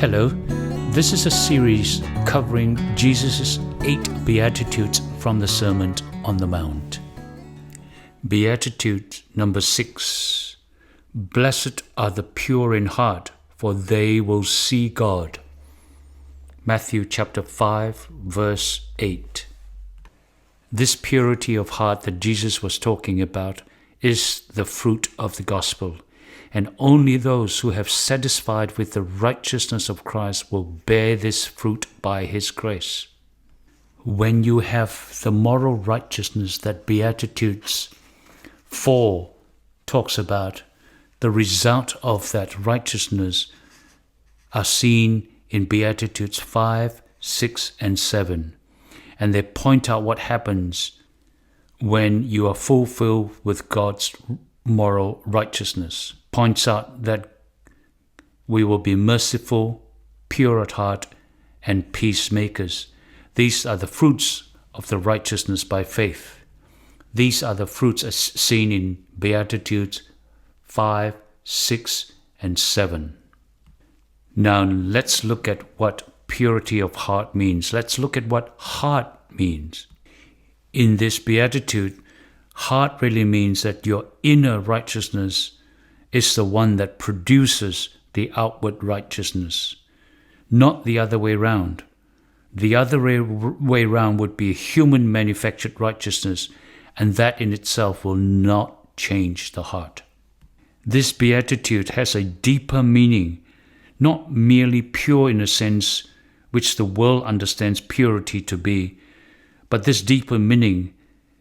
Hello, this is a series covering Jesus' 8 Beatitudes from the Sermon on the Mount. Beatitude number 6. Blessed are the pure in heart, for they will see God. Matthew chapter 5, verse 8. This purity of heart that Jesus was talking about is the fruit of the gospel, and only those who have satisfied with the righteousness of Christ will bear this fruit by His grace. When you have the moral righteousness that Beatitudes 4 talks about, the result of that righteousness are seen in Beatitudes 5, 6, and 7. And they point out what happens when you are fulfilled with God's moral righteousness. Points out that we will be merciful, pure at heart, and peacemakers. These are the fruits of the righteousness by faith. These are the fruits as seen in Beatitudes 5, 6, and 7. Now let's look at what purity of heart means. Let's look at what heart means. In this beatitude, heart really means that your inner righteousness is the one that produces the outward righteousness, not the other way round. The other way round would be human manufactured righteousness, and that in itself will not change the heart. This beatitude has a deeper meaning, not merely pure in a sense which the world understands purity to be, but this deeper meaning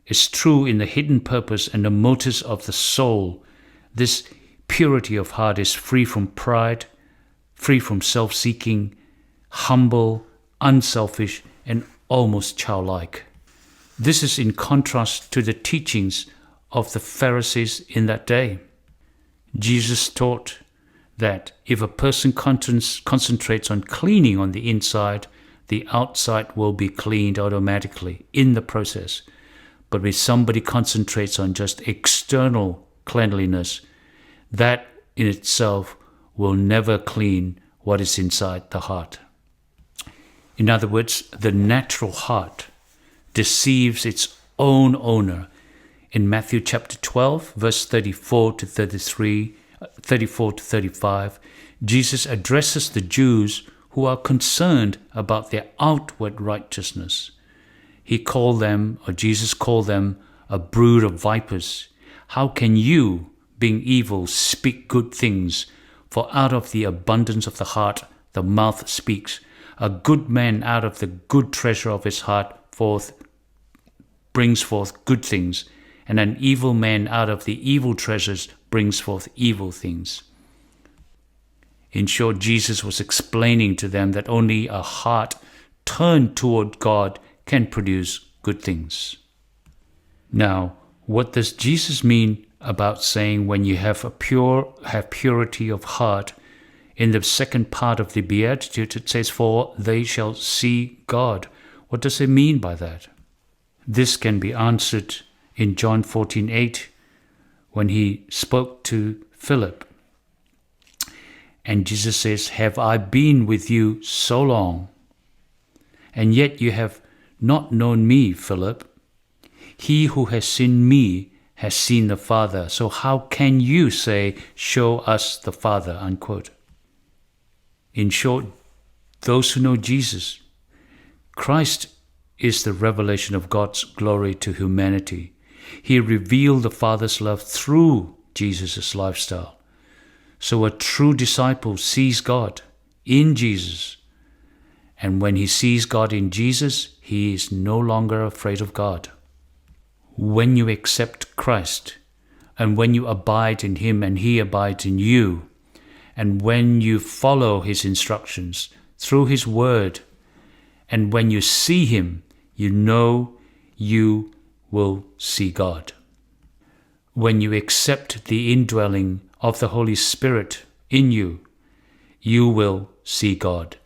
is true in the hidden purpose and the motives of the soul. This purity of heart is free from pride, free from self-seeking, humble, unselfish, and almost childlike. This is in contrast to the teachings of the Pharisees in that day. Jesus taught that if a person concentrates on cleaning on the inside, the outside will be cleaned automatically in the process. But if somebody concentrates on just external cleanliness, that in itself will never clean what is inside the heart. In other words, the natural heart deceives its own owner. In Matthew chapter 12, verse 34 to 35, Jesus addresses the Jews who are concerned about their outward righteousness. Jesus called them a brood of vipers. How can you, being evil, speak good things? For out of the abundance of the heart, the mouth speaks. A good man out of the good treasure of his heart brings forth good things, and an evil man out of the evil treasures brings forth evil things. In short, Jesus was explaining to them that only a heart turned toward God can produce good things. Now, what does Jesus mean about saying when you have purity of heart? In the second part of the Beatitude, it says, "For they shall see God." What does it mean by that? This can be answered in John 14:8, when he spoke to Philip. And Jesus says, "Have I been with you so long, and yet you have not known me, Philip? He who has seen me has seen the Father. So how can you say, 'Show us the Father'?" Unquote. In short, those who know Jesus, Christ is the revelation of God's glory to humanity. He revealed the Father's love through Jesus' lifestyle. So a true disciple sees God in Jesus. And when he sees God in Jesus, he is no longer afraid of God. When you accept Christ, and when you abide in Him and He abides in you, and when you follow His instructions through His Word, and when you see Him, you know you will see God. When you accept the indwelling of the Holy Spirit in you, you will see God.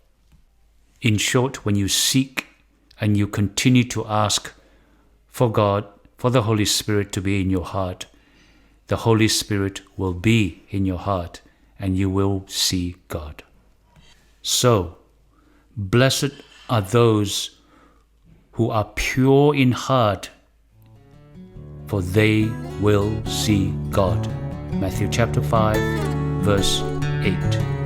In short, when you seek and you continue to ask for God, for the Holy Spirit to be in your heart, the Holy Spirit will be in your heart and you will see God. So, blessed are those who are pure in heart, for they will see God. Matthew chapter 5, verse 8.